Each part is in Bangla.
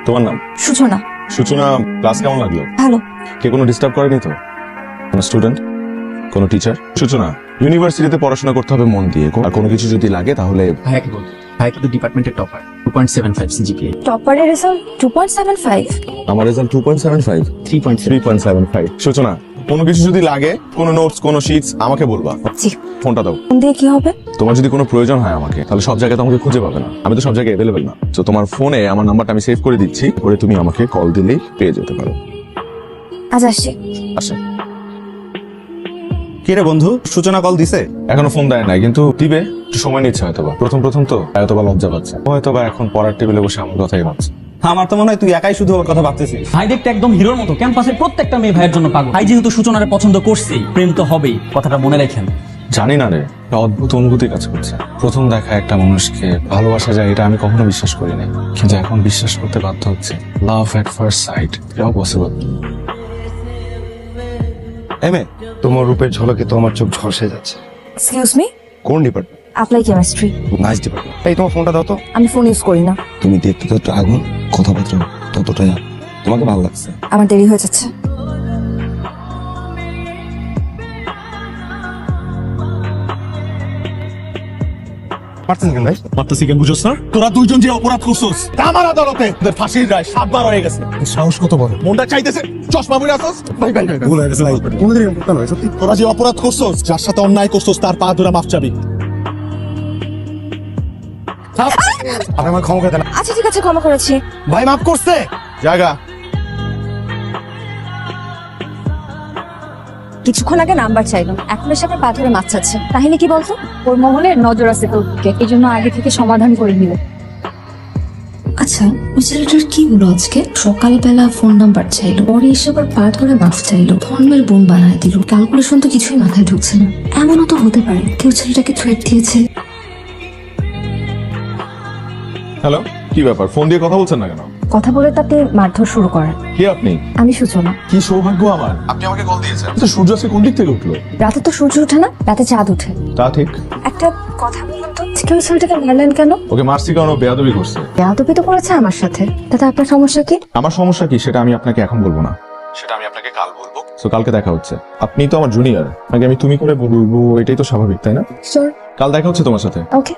তোমার নাম? সূচনা। সূচনা, ক্লাস কেমন লাগলো? ভালো। কে কোনো ডিস্টার্ব করেনি তো? কোনো স্টুডেন্ট, কোনো টিচার? সূচনা, ইউনিভার্সিটিতে পড়াশোনা করতে হবে মন দিয়ে, আর কোনো কিছু যদি লাগে তাহলে ভাইয়াকে বল, ভাই কিন্তু ডিপার্টমেন্টের টপার, 2.75 সিজিপিএ। টপারের রেজাল্ট 2.75। আমার রেজাল্ট 2.75, 3.75। সূচনা, কোনো কিছু যদি লাগে, কোনো নোটস, কোনো শিটস, আমাকে বলবা। জি। ফোনটা দাও। ফোন দিয়ে কি হবে? তোমার যদি কোনো প্রয়োজন হয় আমাকে, তাহলে সব জায়গায় তো আমাকে খুঁজে পাবে না, আমি তো সব জায়গায় অ্যাভেলেবেল না। তো তোমার ফোনে আমার নাম্বারটা আমি সেভ করে দিচ্ছি, পরে তুমি আমাকে কল দিলেই পেয়ে যেতে পারো। আজ আসছি। আসে। কি রে বন্ধু, সূচনা কল দিছে? এখনো ফোন দেয় নাই, কিন্তু দিবে, একটু সময় নিচ্ছে হয়তোবা। প্রথম তো হয়তোবা লজ্জা পাচ্ছে, হয়তোবা এখন পড়ার টেবিলে বসে আমার কথাই ভাবছে। আমার তো মনে হয় তুই একাই শুধু ওর কথা ভাবতেছিস। ভাই দেখতে একদম হিরোর মতো, ক্যাম্পাসের প্রত্যেকটা মেয়ে ভাইয়ের জন্য পাগল। ভাই যেহেতু সূচনারে পছন্দ করছেই, প্রেম তো হবেই, কথাটা মনে রাখেন। জানি না রে, একটা অদ্ভুত অনুভূতি কাজ করছে। প্রথম দেখা একটা মানুষকে ভালোবাসা যায়, এটা আমি কখনো বিশ্বাস করিনি, কিন্তু এখন বিশ্বাস করতে বাধ্য হচ্ছে। লাভ এট ফার্স্ট সাইট, এটাও পসিবল। এমএ, তোমার রূপের ঝলকে তো আমার চোখ ঝলসে যাচ্ছে। Excuse me. কোন department? Apply chemistry. Nice department. এই তোমার ফোনটা দাও তো। আমি ফোন ইউজ করি না। তুমি দেখতে তো একটু আগুন, কথাবার্তা ততটাই তোমাকে ভালো লাগছে। আমার দেরি হয়ে যাচ্ছে। পারছেন কেন ভাই? মারতেছি কেন বুঝোস না? তোরা দুইজন যে অপরাধ করছোস, আমার আদালতে তোদের ফাঁসির রায় 7 বার হয়ে গেছে। সাহস কত বড়? মনটা চাইতেছে চশমা পরে আসোস। ভাই ভাই ভুল হয়ে গেছে ভাই। কোনদিন এরকম করতে নয় সত্যি। তোরা যে অপরাধ করছোস, যার সাথে অন্যায় করছোস, তার পা ধরে মাফ চাবি। আপনি আমার ক্ষমা করে দেন। আচ্ছা ঠিক আছে, ক্ষমা করেছি। ভাই মাফ করছে। জায়গা কিছুক্ষণ আগে নাম্বার চাইলাম, এখন এসে আবার পা ধরে মাছ চাচ্ছে। কাহিনী কি বলতো? ওর মহলের নজর আছে তোর দিকে, এই জন্য আগে থেকে সমাধান করে নিল। আচ্ছা, ওই ছেলেটার কি হলো আজকে? সকালবেলা ফোন নাম্বার চাইলো, পরে এসে আবার পা ধরে মাফ চাইলো, ধর্মের বোন বানায় দিল। ক্যালকুলেশন তো কিছুই মাথায় ঢুকছে না। এমনও তো হতে পারে কেউ ছেলেটাকে থ্রেট দিয়েছে। হ্যালো, কি ব্যাপার? ফোন দিয়ে কথা বলছেন না কেন? কথা বলে তাতে মারধর শুরু করেন। কে আপনি? আমি সূচনা। কি সৌভাগ্য আমার, আপনি আমাকে কল দিয়েছেন। তো সূর্য আজকে কোন দিক থেকে উঠলো? রাতে তো সূর্য ওঠে না, রাতে চাঁদ ওঠে। তা ঠিক। একটা কথা বলুন তো, আজকে ওই ছেলেটাকে মারলেন কেন? ওকে মারছি কারণ ও বেয়াদবি করছে। বেয়াদবি তো করেছে আমার সাথে, তাতে আপনার সমস্যা কি? আমার সমস্যা কি সেটা আমি আপনাকে এখন বলবো না, সেটা আমি আপনাকে কাল বলবো। তো কালকে দেখা হচ্ছে। আপনি তো আমার জুনিয়র, আগে আমি তুমি করে বলবো, এটাই তো স্বাভাবিক, তাই না? শিওর। কাল দেখা হচ্ছে তোমার সাথে। ওকে।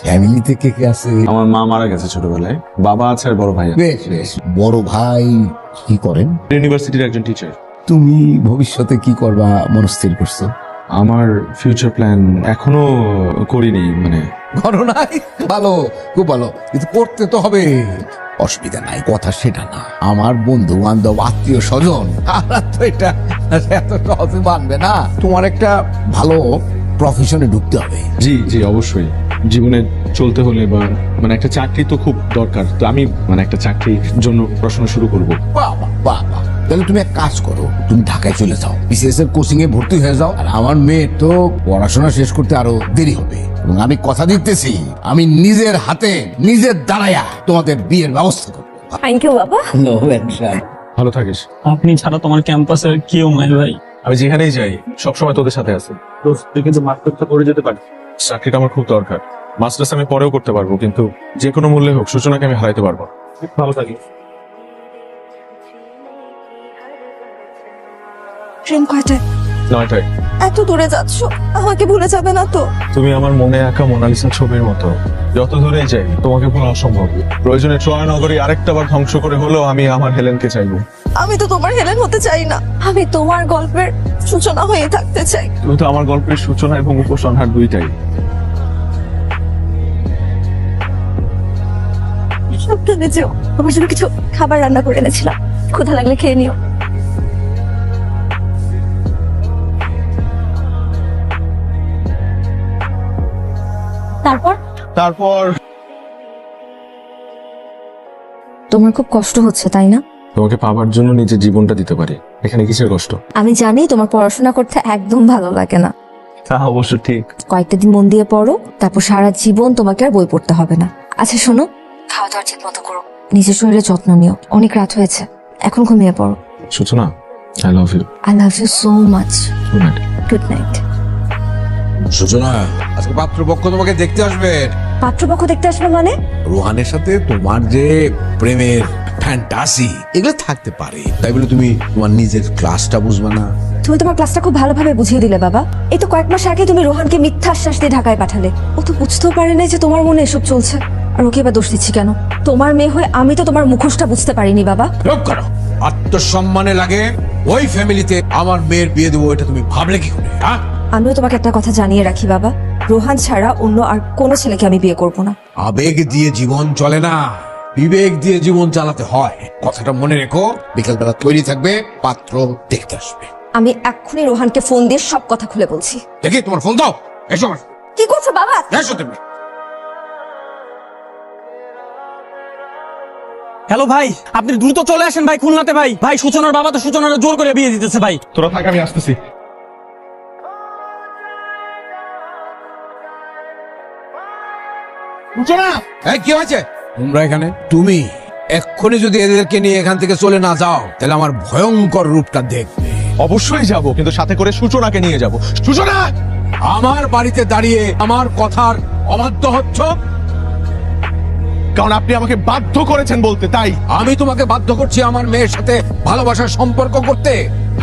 ফ্যামিলিতে কে কে আছে? আমার মা মারা গেছে ছোটবেলায়, বাবা আছে আর বড় ভাই আছে। বেশ বেশ। বড় ভাই কি করেন? ইউনিভার্সিটির একজন টিচার। তুমি ভবিষ্যতে কি করবা মনস্থির করছো? আমার ফিউচার প্ল্যান এখনো করিনি, মানে করো নাই? ভালো, খুব ভালো, কিন্তু করতে তো হবে। অসুবিধা নাই, কথা সেটা না। আমার বন্ধু বান্ধব আত্মীয় স্বজন তারা তো এটা এত সহজে মানবে না। তোমার একটা ভালো প্রফেশনে ঢুকতে হবে। জি জি অবশ্যই। জীবনে চলতে হলে বা মানে একটা চাকরি তো খুব দরকার, তো আমি মানে একটা চাকরির জন্য পড়াশোনা শুরু করব। বাবা বাবা, তাহলে তুমি এক কাজ করো, তুমি ঢাকায় চলে যাও, বিসিএস এর কোচিং এ ভর্তি হয়ে যাও। আর আমার মেয়ে তো পড়াশোনা শেষ করতে আরো দেরি হবে, এবং আমি কথা দিতেছি আমি নিজের হাতে নিজের দাঁড়ায়া তোমাদের বিয়ের ব্যবস্থা করবো। থ্যাংক ইউ বাবা। ভালো থাকিস। আপনি ছাড়া তোমার ক্যাম্পাসের কেউ নাই ভাই। আমি যেখানেই যাই সবসময় তোদের সাথে আছি। তুই কিন্তু মার্কেটটা করে যেতে পারি। চাকরিটা আমার খুব দরকার। মাস্টার্স আমি পরেও করতে পারবো, কিন্তু যে কোনো মূল্যে হোক সূচনাকে আমি হারাইতে পারবো না। ভালো থাকিস। ট্রেন কয়টায়? 9টায়। এত দূরে যাচ্ছ, আমাকে ভুলে যাবে না তো? তুমি আমার মনে আঁকা মোনালিসা ছবির মতো, যত দূরে যাই তোমাকে ভোলা অসম্ভব। প্রয়োজনে ট্রয় নগরী আরেকটা বার ধ্বংস করে হলেও আমি আমার হেলেনকে চাইবো। আমি তো তোমার হেলেন হতে চাই না, আমি তোমার গল্পের সূচনা হয়ে থাকতে চাই। তুমি তো আমার গল্পের সূচনা এবং উপসংহার দুইটাই। সাবধানে যেও, আমার জন্য কিছু খাবার রান্না করে এনেছিলাম, ক্ষুধা লাগলে খেয়ে নিও। তারপর তোমার খুব কষ্ট হচ্ছে তাই না? তোমাকে পাবার জন্য নিজের জীবনটা দিতে পারি, এখানে কিসের কষ্ট? আমি জানি তোমার পড়াশোনা করতে একদম ভালো লাগে না। তা অবশ্য ঠিক। কয়েকটা দিন মন দিয়ে পড়ো, তারপর সারা জীবন তোমাকে আর বই পড়তে হবে না। আচ্ছা শোনো, খাওয়া দাওয়া ঠিক মতো করো, নিজের শরীরের যত্ন নিও। অনেক রাত হয়েছে, এখন ঘুমিয়ে পড়ো। Suchana, I love you. I love you so much. Good night. Good night. Suchana, আজকে পাত্রপক্ষ তোমাকে দেখতে আসবে। পাত্রপক্ষ দেখতে আসবে মানে? রোহানের সাথে তোমার যে প্রেমের ফ্যান্টাসি এগুলো থাকতে পারে, তাই বলে তুমি তোমার নিজের ক্লাসটা বুঝবে না? তুমি তোমার ক্লাসটা খুব ভালোভাবে বুঝিয়ে দিলে বাবা। এই তো কয়েক মাস আগে তুমি রোহানকে মিথ্যা আশ্বাস দিয়ে ঢাকায় পাঠালে। ও তো বুঝতেও পারে না যে তোমার মনে এসব চলছে। আর ওকে এবার দোষ দিচ্ছি কেন? তোমার মেয়ে হয়ে আমি তো তোমার মুখোশটা বুঝতে পারিনি বাবা। চুপ করো। আত্মসম্মানে লাগে ওই ফ্যামিলিতে আমার মেয়ের বিয়ে দেবো, এটা তুমি ভাবলে কি করে? হ্যাঁ, আমিও তোমাকে একটা কথা জানিয়ে রাখি বাবা, রোহান ছাড়া অন্য আর কোনো ছেলেকে আমি বিয়ে করব না। আবেগ দিয়ে জীবন চলে না, বিবেক দিয়ে জীবন চালাতে হয়। কথাটা মনে রেখো। বিকেলবেলা তৈরি থাকবে, পাত্র দেখতে আসবে। আমি এক্ষুনি রোহানকে ফোন দিয়ে সব কথা খুলে বলছি। দেখি তোমার ফোন দাও। এসো কি করছো বাবা? এসো তুমি। হ্যালো ভাই, আপনি দ্রুত চলে আসেন ভাই খুলনাতে। ভাই ভাই সূচনার বাবা তো সূচনার জোর করে বিয়ে দিতেছে ভাই। তোরা থাক, আমি আসতেছি। সূচনা, এই কি হয়েছে তোমরা এখানে? তুমি এক্ষুনি যদি এদেরকে নিয়ে এখান থেকে চলে না যাও, তাহলে আমার ভয়ঙ্কর রূপটা দেখবে। অবশ্যই যাব, কিন্তু সাথে করে সূচনাকে নিয়ে যাব। সূচনা, আমার বাড়িতে দাঁড়িয়ে আমার কথার অবাধ্য হচ্ছ। কারণ আপনি আমাকে বাধ্য করেছেন বলতে, তাই আমি তোমাকে বাধ্য করছি আমার মেয়ের সাথে ভালোবাসার সম্পর্ক করতে।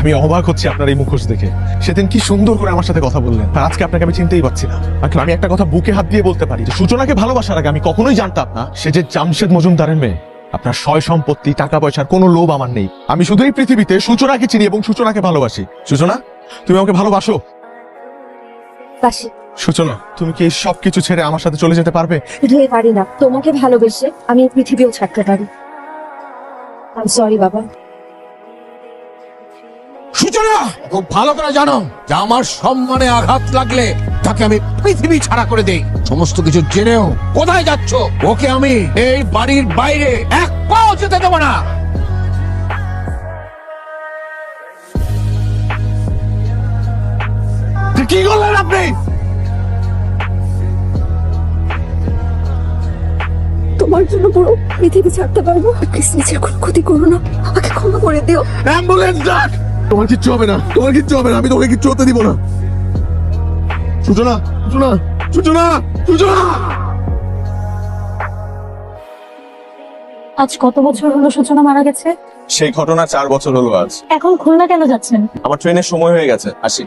আমি অবাক হচ্ছি আপনার এই মুখোশ দেখে। সেদিন কি সুন্দর করে আমার সাথে কথা বললেন, আর আজকে আপনাকে আমি চিনতেই পারছি না। আসলে আমি একটা কথা বুকে হাত দিয়ে বলতে পারি যে সূচনাকে ভালোবাসার আগে আমি কখনোই জানতাম না সে যে জামশেদ মজুমদারের মেয়ে। আপনার সয় সম্পত্তি, টাকা পয়সার কোনো লোভ আমার নেই। আমি শুধু এই পৃথিবীতে সূচনাকে চিনি এবং সূচনাকে ভালোবাসি। সূচনা, তুমি আমাকে ভালোবাসো? বাসি। সূচনা, তুমি কি এই সবকিছু ছেড়ে আমার সাথে চলে যেতে পারবে? শুধু পারি না, তোমাকে ভালোবেসে আমি এই পৃথিবীও ছাড়তে পারি। আই সরি বাবা। সূচনা, খুব ভালো করে জানো যে আমার সম্মানে আঘাত লাগলে তাকে আমি পৃথিবী ছাড়া করে দেই। সমস্ত কিছু জেনেও কোথায় যাচ্ছ? ওকে আমি এই বাড়ির বাইরে এক পাও যেতে দেবো না। কি করলেন আপনি? তোমার জন্য পুরো পৃথিবী ছাড়তে পারবো। প্লিজ নিজের কোনো ক্ষতি করো না, আমাকে ক্ষমা করে দিও। অ্যাম্বুলেন্স ডাক। তোমার কিচ্ছু হবে না, তোমার কিচ্ছু হবে না, আমি তোমাকে কিচ্ছু হতে দিব না। সূচনা, সূচনা, সূচনা, সূচনা। আজ কত বছর হলো সূচনা মারা গেছে? সেই ঘটনা 4 বছর হলো আজ। এখন খুলনা কেন যাচ্ছেন? আমার ট্রেনের সময় হয়ে গেছে, আসি।